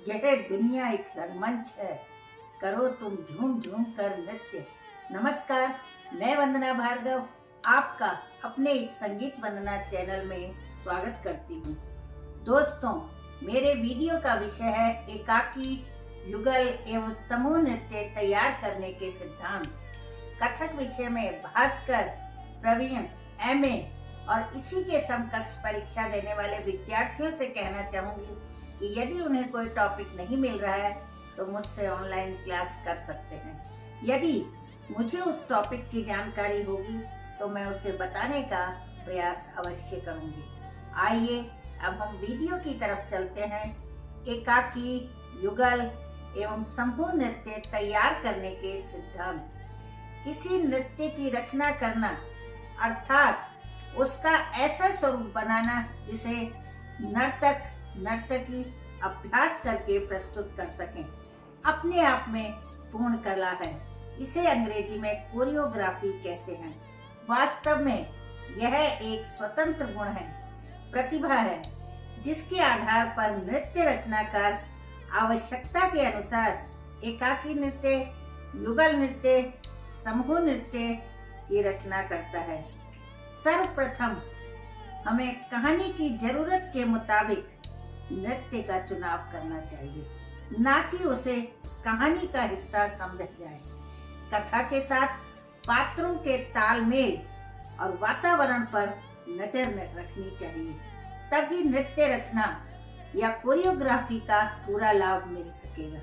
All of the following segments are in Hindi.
यह दुनिया एक रंगमंच है, करो तुम झूम झूम कर नृत्य। नमस्कार, मैं वंदना भार्गव आपका अपने इस संगीत वंदना चैनल में स्वागत करती हूँ। दोस्तों, मेरे वीडियो का विषय है एकाकी, युगल एवं समूह नृत्य तैयार करने के सिद्धांत। कथक विषय में भास्कर, प्रवीण, एमए और इसी के समकक्ष परीक्षा देने वाले विद्यार्थियों से कहना चाहूंगी कि यदि उन्हें कोई टॉपिक नहीं मिल रहा है तो मुझसे ऑनलाइन क्लास कर सकते हैं। यदि मुझे उस टॉपिक की जानकारी होगी तो मैं उसे बताने का प्रयास अवश्य करूंगी। आइए अब हम वीडियो की तरफ चलते हैं। एकाकी, युगल एवं समूह नृत्य तैयार करने के सिद्धांत। किसी नृत्य की रचना करना अर्थात उसका ऐसा स्वरूप बनाना जिसे नर्तक नर्तकी अभ्यास करके प्रस्तुत कर सकें, अपने आप में पूर्ण कला है। इसे अंग्रेजी में कोरियोग्राफी कहते हैं। वास्तव में यह एक स्वतंत्र गुण है, प्रतिभा है, जिसके आधार पर नृत्य रचनाकार आवश्यकता के अनुसार एकाकी नृत्य, युगल नृत्य, समूह नृत्य की रचना करता है। सर्वप्रथम हमें कहानी की जरूरत के मुताबिक नृत्य का चुनाव करना चाहिए, ना कि उसे कहानी का हिस्सा समझा जाए। कथा के साथ पात्रों के तालमेल और वातावरण पर नजर रखनी चाहिए, तभी नृत्य रचना या कोरियोग्राफी का पूरा लाभ मिल सकेगा।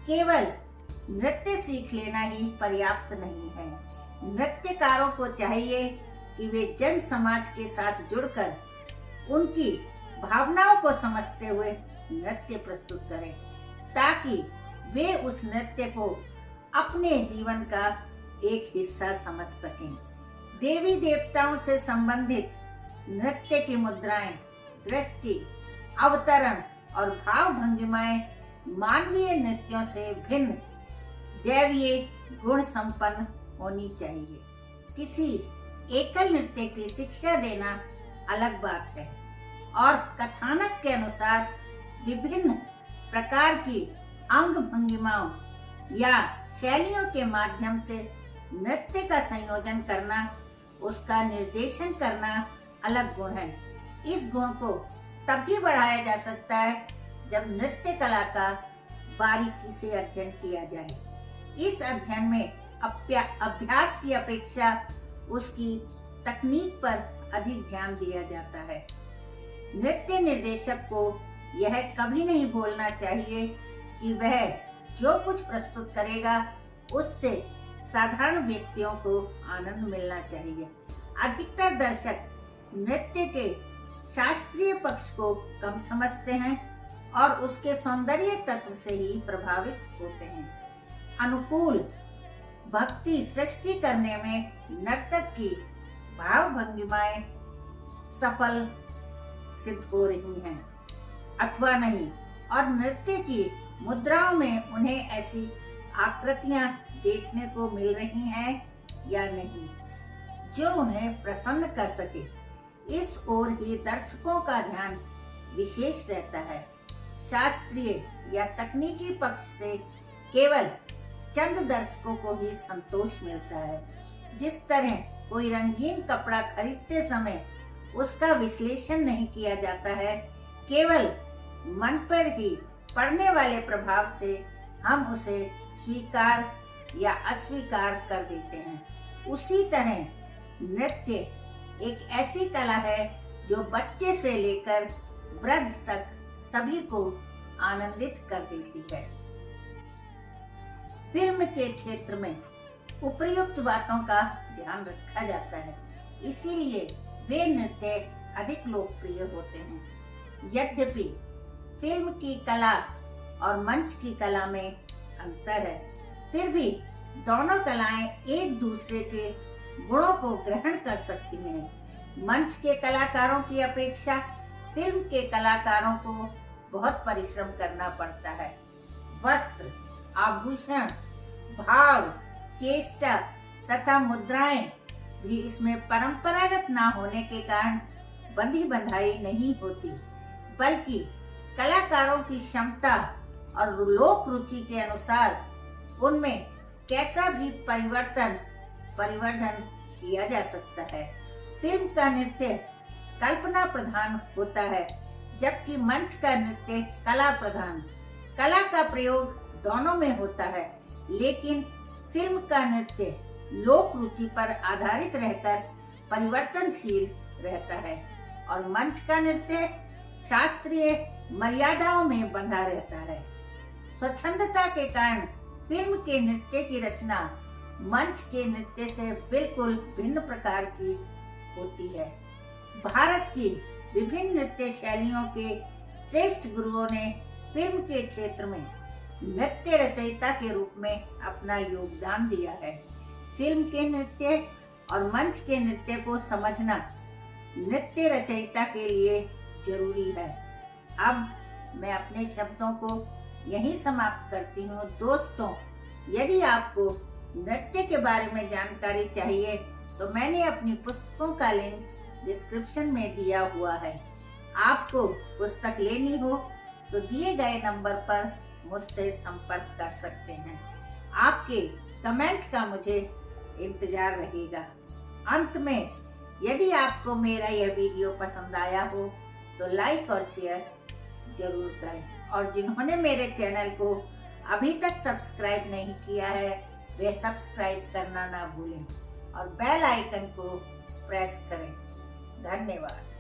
केवल नृत्य सीख लेना ही पर्याप्त नहीं है। नृत्यकारों को चाहिए कि वे जन समाज के साथ जुड़कर उनकी भावनाओं को समझते हुए नृत्य प्रस्तुत करें, ताकि वे उस नृत्य को अपने जीवन का एक हिस्सा समझ सकें। देवी देवताओं से संबंधित नृत्य की मुद्राएं, दृष्टि, अवतरण और भाव भंगिमाएं मानवीय नृत्यों से भिन्न दैवीय गुण संपन्न होनी चाहिए। किसी एकल नृत्य की शिक्षा देना अलग बात है और कथानक के अनुसार विभिन्न प्रकार की अंग भंगिमाओं या शैलियों के माध्यम से नृत्य का संयोजन करना, उसका निर्देशन करना अलग गुण है। इस गुण को तभी बढ़ाया जा सकता है जब नृत्य कला का बारीकी से अध्ययन किया जाए। इस अध्ययन में अभ्यास की अपेक्षा उसकी तकनीक पर अधिक ध्यान दिया जाता है। नृत्य निर्देशक को यह कभी नहीं भूलना चाहिए कि वह जो कुछ प्रस्तुत करेगा उससे साधारण व्यक्तियों को आनंद मिलना चाहिए। अधिकतर दर्शक नृत्य के शास्त्रीय पक्ष को कम समझते हैं और उसके सौंदर्य तत्व से ही प्रभावित होते हैं। अनुकूल भक्ति सृष्टि करने में नर्तक की भाव भंगिमाएं सफल सिद्ध हो रही हैं अथवा नहीं, और नृत्य की मुद्राओं में उन्हें ऐसी आकृतियां देखने को मिल रही हैं या नहीं जो उन्हें प्रसन्न कर सके। इस ओर ही दर्शकों का ध्यान विशेष रहता है। शास्त्रीय या तकनीकी पक्ष से केवल चंद दर्शकों को ही संतोष मिलता है। जिस तरह कोई रंगीन कपड़ा खरीदते समय उसका विश्लेषण नहीं किया जाता है, केवल मन पर ही पड़ने वाले प्रभाव से हम उसे स्वीकार या अस्वीकार कर देते हैं, उसी तरह नृत्य एक ऐसी कला है जो बच्चे से लेकर वृद्ध तक सभी को आनंदित कर देती है। फिल्म के क्षेत्र में उपर्युक्त बातों का ध्यान रखा जाता है, इसीलिए वे नृत्य अधिक लोकप्रिय होते हैं। यद्यपि फिल्म की कला और मंच की कला में अंतर है, फिर भी दोनों कलाएं एक दूसरे के गुणों को ग्रहण कर सकती हैं। मंच के कलाकारों की अपेक्षा फिल्म के कलाकारों को बहुत परिश्रम करना पड़ता है। वस्त्र, आभूषण, भाव, चेष्टा तथा मुद्राएं भी इसमें परंपरागत ना होने के कारण बंधी बंधाई नहीं होती, बल्कि कलाकारों की क्षमता और लोक रुचि के अनुसार उनमें कैसा भी परिवर्धन किया जा सकता है। फिल्म का नृत्य कल्पना प्रधान होता है, जबकि मंच का नृत्य कला प्रधान। कला का प्रयोग दोनों में होता है, लेकिन फिल्म का नृत्य लोक रुचि पर आधारित रहकर परिवर्तनशील रहता है और मंच का नृत्य शास्त्रीय मर्यादाओं में बंधा रहता है। स्वच्छंदता के कारण फिल्म के नृत्य की रचना मंच के नृत्य से बिल्कुल भिन्न प्रकार की होती है। भारत की विभिन्न नृत्य शैलियों के श्रेष्ठ गुरुओं ने फिल्म के क्षेत्र में नृत्य रचयिता के रूप में अपना योगदान दिया है। फिल्म के नृत्य और मंच के नृत्य को समझना नृत्य रचयिता के लिए जरूरी है। अब मैं अपने शब्दों को यहीं समाप्त करती हूँ। दोस्तों, यदि आपको नृत्य के बारे में जानकारी चाहिए तो मैंने अपनी पुस्तकों का लिंक डिस्क्रिप्शन में दिया हुआ है। आपको पुस्तक लेनी हो तो दिए गए नंबर पर मुझसे संपर्क कर सकते हैं। आपके कमेंट का मुझे इंतजार रहेगा। अंत में, यदि आपको मेरा यह वीडियो पसंद आया हो तो लाइक और शेयर जरूर करें और जिन्होंने मेरे चैनल को अभी तक सब्सक्राइब नहीं किया है वे सब्सक्राइब करना ना भूलें और बेल आइकन को प्रेस करें। धन्यवाद।